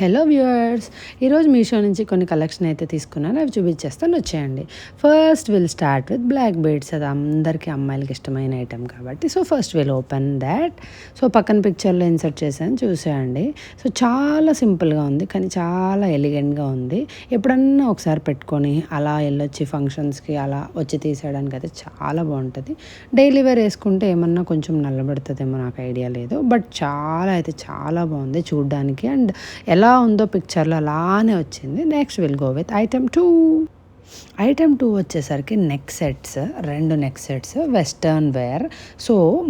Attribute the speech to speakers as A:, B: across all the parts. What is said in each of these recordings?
A: Hello viewers, ఈరోజు మీషో నుంచి కొన్ని కలెక్షన్ అయితే తీసుకున్నాను. అవి చూపించేస్తాను, వచ్చేయండి. First will start with black beads. అది అందరికీ అమ్మాయిలకి ఇష్టమైన ఐటెం కాబట్టి ఫస్ట్ విల్ ఓపెన్ దాట్. పక్కన పిక్చర్లో ఇన్సర్ట్ చేశాను, చూసేయండి. చాలా సింపుల్గా ఉంది, కానీ చాలా ఎలిగెంట్గా ఉంది. ఎప్పుడన్నా ఒకసారి పెట్టుకొని అలా వెళ్ళొచ్చి ఫంక్షన్స్కి అలా వచ్చి తీసేయడానికి అయితే చాలా బాగుంటుంది. డైలీ వేర్ వేసుకుంటే ఏమన్నా కొంచెం నల్లబడుతుందేమో, నాకు ఐడియా లేదు. బట్ చాలా బాగుంది చూడ్డానికి. అండ్ ఎలా ఉందో పిక్చర్లో అలానే వచ్చింది. Next will go with item 2. Item 2 వచ్చేసరికి neck sets, 2 neck sets, western wear.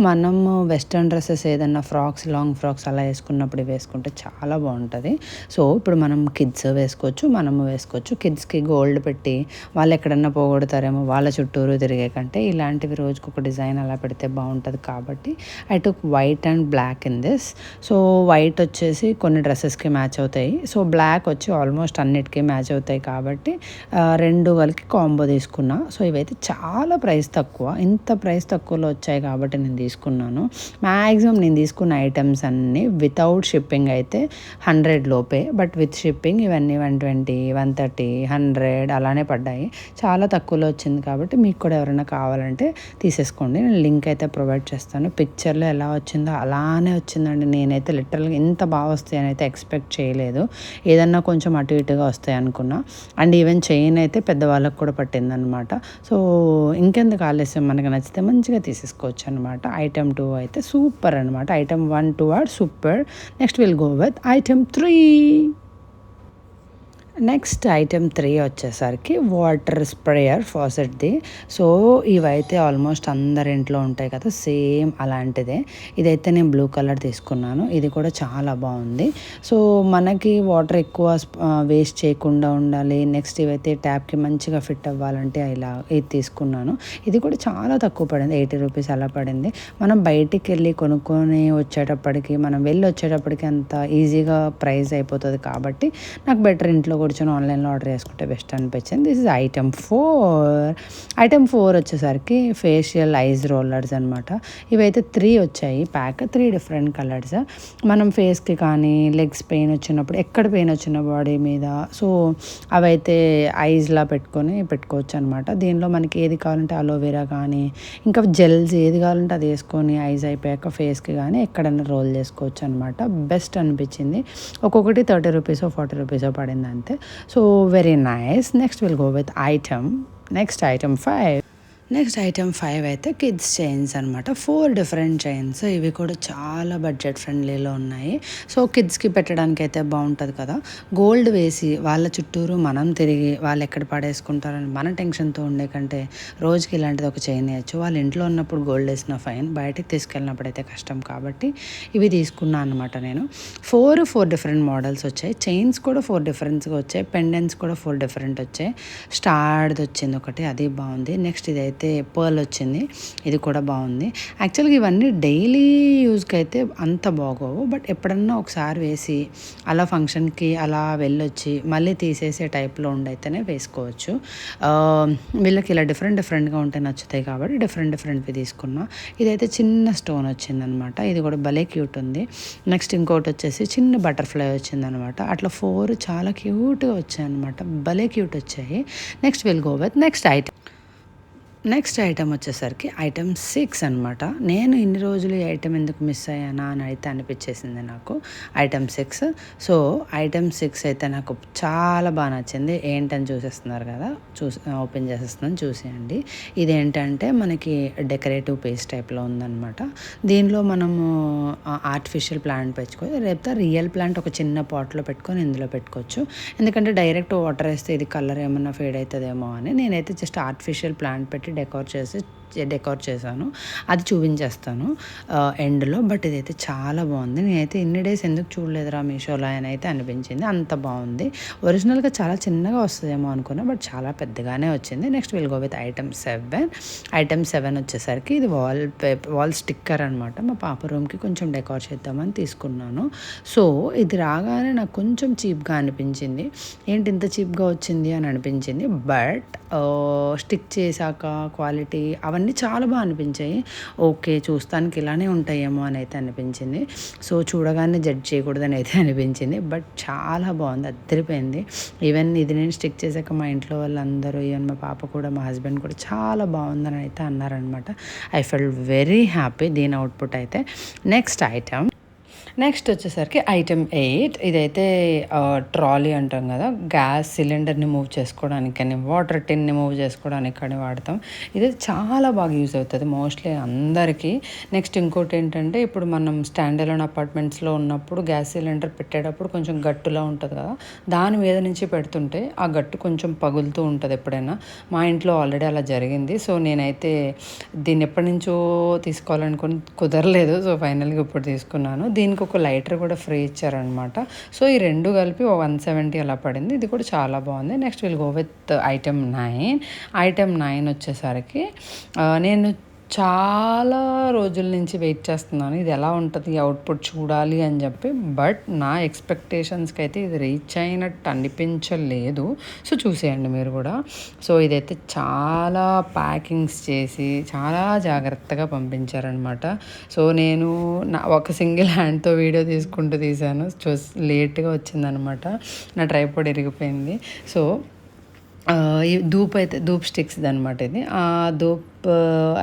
A: మనము వెస్టర్న్ డ్రెస్సెస్ ఏదన్నా ఫ్రాక్స్, లాంగ్ ఫ్రాక్స్ అలా వేసుకున్నప్పుడు వేసుకుంటే చాలా బాగుంటుంది. ఇప్పుడు మనం కిడ్స్ వేసుకోవచ్చు, మనము వేసుకోవచ్చు. కిడ్స్కి గోల్డ్ పెట్టి వాళ్ళు ఎక్కడన్నా పోగొడతారేమో వాళ్ళ చుట్టూరు తిరిగే కంటే ఇలాంటివి రోజుకు ఒక డిజైన్ అలా పెడితే బాగుంటుంది. కాబట్టి I took white and black in this. White వచ్చేసి కొన్ని డ్రెస్సెస్కి మ్యాచ్ అవుతాయి. బ్లాక్ వచ్చి ఆల్మోస్ట్ అన్నిటికీ మ్యాచ్ అవుతాయి. కాబట్టి రెండు కలిపి కాంబో తీసుకున్నా. ఇవైతే చాలా ప్రైస్ తక్కువ. ఇంత ప్రైస్ తక్కువలో వచ్చాయి కాబట్టి నేను తీసుకున్నాను. మ్యాక్సిమం నేను తీసుకున్న ఐటమ్స్ అన్నీ వితౌట్ షిప్పింగ్ అయితే 100 లోపే, బట్ విత్ షిప్పింగ్ ఇవన్నీ 120, 130, 100 అలానే పడ్డాయి. చాలా తక్కువలో వచ్చింది. కాబట్టి మీకు కూడా ఎవరైనా కావాలంటే తీసేసుకోండి. నేను లింక్ అయితే ప్రొవైడ్ చేస్తాను. పిక్చర్లో ఎలా వచ్చిందో అలానే వచ్చిందండి. నేనైతే లిటరల్గా ఇంత బాగా వస్తాయని అయితే ఎక్స్పెక్ట్ చేయలేదు. ఏదన్నా కొంచెం అటు ఇటుగా వస్తాయి అనుకున్నా. అండ్ ఈవెన్ చైన్ అయితే పెద్దవాళ్ళకు కూడా పట్టిందనమాట. ఇంకెందుకు ఆలస్యం, మనకు నచ్చితే మంచిగా తీసేసుకోవచ్చు అనమాట. ఐటెం 2 అయితే సూపర్ అనమాట. Item 1, 2 are super. Next will go with item 3. Next item 3 వచ్చేసరికి వాటర్ స్ప్రేయర్ ఫాసెట్ది. ఇవైతే ఆల్మోస్ట్ అందరి ఇంట్లో ఉంటాయి కదా, సేమ్ అలాంటిదే. ఇదైతే నేను బ్లూ కలర్ తీసుకున్నాను. ఇది కూడా చాలా బాగుంది. మనకి వాటర్ ఎక్కువ వేస్ట్ చేయకుండా ఉండాలి. నెక్స్ట్ ఇవైతే ట్యాప్కి మంచిగా ఫిట్ అవ్వాలంటే ఇలా ఇది తీసుకున్నాను. ఇది కూడా చాలా తక్కువ పడింది, 80 రూపీస్ అలా పడింది. మనం బయటికి వెళ్ళి కొనుక్కొని వచ్చేటప్పటికి, మనం వెళ్ళి వచ్చేటప్పటికి అంత ఈజీగా ప్రైస్ అయిపోతుంది. కాబట్టి నాకు బెటర్ ఇంట్లో కూర్చొని ఆన్లైన్లో ఆర్డర్ చేసుకుంటే బెస్ట్ అనిపించింది. This is item 4. ఐటెం 4 వచ్చేసరికి ఫేషియల్ ఐస్ రోలర్స్ అనమాట. ఇవైతే 3 వచ్చాయి ప్యాక్, 3 డిఫరెంట్ కలర్స్. మనం ఫేస్కి కానీ లెగ్స్ పెయిన్ వచ్చినప్పుడు, ఎక్కడ పెయిన్ వచ్చిన బాడీ మీద, అవైతే ఐస్లా పెట్టుకోవచ్చు అనమాట. దీనిలో మనకి ఏది కావాలంటే అలోవెరా కానీ ఇంకా జెల్స్ ఏది కావాలంటే అది వేసుకొని ఐస్ అయిపోయాక ఫేస్కి కానీ ఎక్కడన్నా రోల్ చేసుకోవచ్చు అనమాట. బెస్ట్ అనిపించింది. ఒక్కొక్కటి 30 రూపీసో 40 రూపీసో పడింది అంతే. Very nice. Next will go with next item 5. Next item 5 అయితే కిడ్స్ చైన్స్ అనమాట. 4 డిఫరెంట్ చైన్స్. ఇవి కూడా చాలా బడ్జెట్ ఫ్రెండ్లీలో ఉన్నాయి. కిడ్స్కి పెట్టడానికి అయితే బాగుంటుంది కదా. గోల్డ్ వేసి వాళ్ళ చుట్టూరు మనం తిరిగి వాళ్ళు ఎక్కడ పడేసుకుంటారని మన టెన్షన్తో ఉండే కంటే రోజుకి ఇలాంటిది ఒక చైన్ వేయచ్చు. వాళ్ళు ఇంట్లో ఉన్నప్పుడు గోల్డ్ వేసిన ఫైన్, బయటికి తీసుకెళ్ళినప్పుడు అయితే కష్టం. కాబట్టి ఇవి తీసుకున్నాను అనమాట నేను. 4 డిఫరెంట్ మోడల్స్ వచ్చాయి. చైన్స్ కూడా 4 డిఫరెంట్స్గా వచ్చాయి. పెండెంట్స్ కూడా 4 డిఫరెంట్ వచ్చాయి. స్టార్ది వచ్చింది ఒకటి, అది బాగుంది. నెక్స్ట్ ఇదైతే పర్ల్ వచ్చింది, ఇది కూడా బాగుంది. యాక్చువల్గా ఇవన్నీ డైలీ యూజ్కి అయితే అంత బాగోవు, బట్ ఎప్పుడన్నా ఒకసారి వేసి అలా ఫంక్షన్కి అలా వెళ్ళొచ్చి మళ్ళీ తీసేసే టైప్లో ఉండైతేనే వేసుకోవచ్చు. వీళ్ళకి ఇలా డిఫరెంట్గా ఉంటే నచ్చుతాయి కాబట్టి డిఫరెంట్వి తీసుకున్నా. ఇదైతే చిన్న స్టోన్ వచ్చిందనమాట. ఇది కూడా భలే క్యూట్ ఉంది. నెక్స్ట్ ఇంకోటి వచ్చేసి చిన్న బటర్ఫ్లై వచ్చిందనమాట. అట్లా 4 చాలా క్యూట్గా వచ్చాయి అనమాట. భలే క్యూట్ వచ్చాయి. Next will go with next item వచ్చేసరికి ఐటమ్ 6 అనమాట. నేను ఇన్ని రోజులు ఈ ఐటమ్ ఎందుకు మిస్ అయ్యానా అని అయితే అనిపించేసింది నాకు. ఐటమ్ 6. ఐటమ్ 6 అయితే నాకు చాలా బాగా నచ్చింది. ఏంటని చూసేస్తున్నారు కదా, ఓపెన్ చేసేస్తున్నాను, చూసేయండి. ఇదేంటంటే మనకి డెకరేటివ్ పేస్ టైప్లో ఉందన్నమాట. దీనిలో మనము ఆర్టిఫిషియల్ ప్లాంట్ పెంచుకోవచ్చు, లేకపోతే రియల్ ప్లాంట్ ఒక చిన్న పాట్లో పెట్టుకొని ఇందులో పెట్టుకోవచ్చు. ఎందుకంటే డైరెక్ట్ వాటర్ వేస్తే ఇది కలర్ ఏమన్నా ఫేడ్ అవుతుందేమో అని నేనైతే జస్ట్ ఆర్టిఫిషియల్ ప్లాంట్ పెట్టి డెకోర్ చేశాను. అది చూపించేస్తాను ఎండ్లో. బట్ ఇదైతే చాలా బాగుంది. నేనైతే ఇన్ని డేస్ ఎందుకు చూడలేదురా మీషోలో అని అయితే అనిపించింది. అంత బాగుంది. ఒరిజినల్గా చాలా చిన్నగా వస్తుందేమో అనుకున్నా, బట్ చాలా పెద్దగానే వచ్చింది. Next will go with item 7. Item 7 వచ్చేసరికి ఇది వాల్ స్టిక్కర్ అనమాట. మా పాప రూమ్కి కొంచెం డెకోర్ చేద్దామని తీసుకున్నాను. ఇది రాగానే నాకు కొంచెం చీప్గా అనిపించింది. ఏంటి ఇంత చీప్గా వచ్చింది అని అనిపించింది. బట్ స్టిక్ చేశాక క్వాలిటీ అవన్నీ అవన్నీ చాలా బాగా అనిపించాయి. ఓకే, చూస్తానికి ఇలానే ఉంటాయేమో అని అయితే అనిపించింది. సో చూడగానే జడ్జ్ చేయకూడదని అయితే అనిపించింది. బట్ చాలా బాగుంది, అద్దరిపోయింది. ఈవెన్ ఇది నేను స్టిక్ చేసాక మా ఇంట్లో వాళ్ళందరూ, ఈవెన్ మా పాప కూడా, మా హస్బెండ్ కూడా చాలా బాగుందని అయితే అన్నారనమాట. ఐ ఫెల్ వెరీ హ్యాపీ దీని అవుట్పుట్ అయితే. నెక్స్ట్ వచ్చేసరికి ఐటెం 8. ఇదైతే ట్రాలీ అంటాం కదా, గ్యాస్ సిలిండర్ని మూవ్ చేసుకోవడానికి కానీ, వాటర్ టిన్ని మూవ్ చేసుకోవడానికి కానీ వాడతాం. ఇది చాలా బాగా యూజ్ అవుతుంది మోస్ట్లీ అందరికీ. నెక్స్ట్ ఇంకోటి ఏంటంటే, ఇప్పుడు మనం స్టాండ్ అలోన్ అపార్ట్మెంట్స్లో ఉన్నప్పుడు గ్యాస్ సిలిండర్ పెట్టేటప్పుడు కొంచెం గట్టులా ఉంటుంది కదా, దాని మీద నుంచి పెడుతుంటే ఆ గట్టు కొంచెం పగులుతూ ఉంటుంది ఎప్పుడైనా. మా ఇంట్లో ఆల్రెడీ అలా జరిగింది. సో నేనైతే దీన్ని ఎప్పటి నుంచో తీసుకోవాలనుకుని కుదరలేదు. సో ఫైనల్గా ఇప్పుడు తీసుకున్నాను. దీనికి ఒక లైటర్ కూడా ఫ్రీ ఇచ్చారనమాట. సో ఈ రెండు కలిపి 170 అలా పడింది. ఇది కూడా చాలా బాగుంది. Next will go with item 9. Item 9 వచ్చేసరికి నేను చాలా రోజుల నుంచి వెయిట్ చేస్తున్నాను, ఇది ఎలా ఉంటుంది అవుట్పుట్ చూడాలి అని చెప్పి. బట్ నా ఎక్స్పెక్టేషన్స్కి అయితే ఇది రీచ్ అయినట్టు అనిపించలేదు. సో చూసేయండి మీరు కూడా. సో ఇదైతే చాలా ప్యాకింగ్స్ చేసి చాలా జాగ్రత్తగా పంపించారనమాట. సో నేను ఒక సింగిల్ హ్యాండ్తో వీడియో తీసుకుంటూ తీశాను. లేట్గా వచ్చిందనమాట, నా ట్రైపాడ్ ఇరిగిపోయింది. సో ఈ ధూప్ స్టిక్స్ అనమాట ఇది. ఆ ధూప్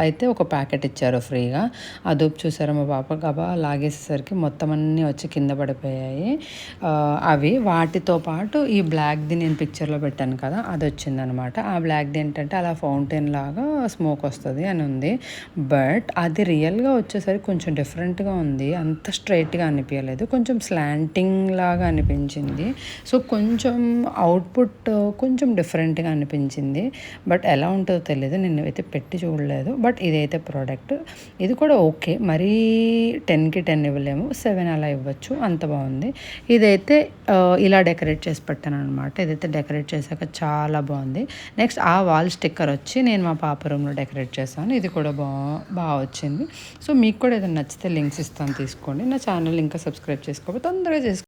A: అయితే ఒక ప్యాకెట్ ఇచ్చారు ఫ్రీగా. ఆ ధూప్ చూసారా, మా పాప గబా లాగేసేసరికి మొత్తం అన్నీ వచ్చి కింద పడిపోయాయి. అవి వాటితో పాటు ఈ బ్లాక్ది నేను పిక్చర్లో పెట్టాను కదా, అది వచ్చిందనమాట. ఆ బ్లాక్ది ఏంటంటే అలా ఫౌంటైన్ లాగా స్మోక్ వస్తుంది అని ఉంది. బట్ అది రియల్గా వచ్చేసరికి కొంచెం డిఫరెంట్గా ఉంది, అంత స్ట్రైట్గా అనిపించలేదు, కొంచెం స్లాంటింగ్ లాగా అనిపించింది. సో కొంచెం అవుట్పుట్ కొంచెం డిఫరెంట్గా అనిపించింది. బట్ ఎలా ఉంటుందో తెలియదు, నేను అయితే పెట్టి చూడలేదు. బట్ ఇదైతే ప్రోడక్ట్, ఇది కూడా ఓకే, మరీ 10కి 10 ఇవ్వలేము, 7 అలా ఇవ్వచ్చు, అంత బాగుంది. ఇదైతే ఇలా డెకరేట్ చేసి పెట్టాను అనమాట. ఇదైతే డెకరేట్ చేశాక చాలా బాగుంది. నెక్స్ట్ ఆ వాల్ స్టిక్కర్ వచ్చి నేను మా పాప రూమ్లో డెకరేట్ చేశాను. ఇది కూడా బాగా వచ్చింది. సో మీకు కూడా ఏదైనా నచ్చితే లింక్స్ ఇస్తాను, తీసుకోండి. నా ఛానల్ ఇంకా సబ్స్క్రైబ్ చేసుకోకపోతే తొందరగా చేసుకోండి.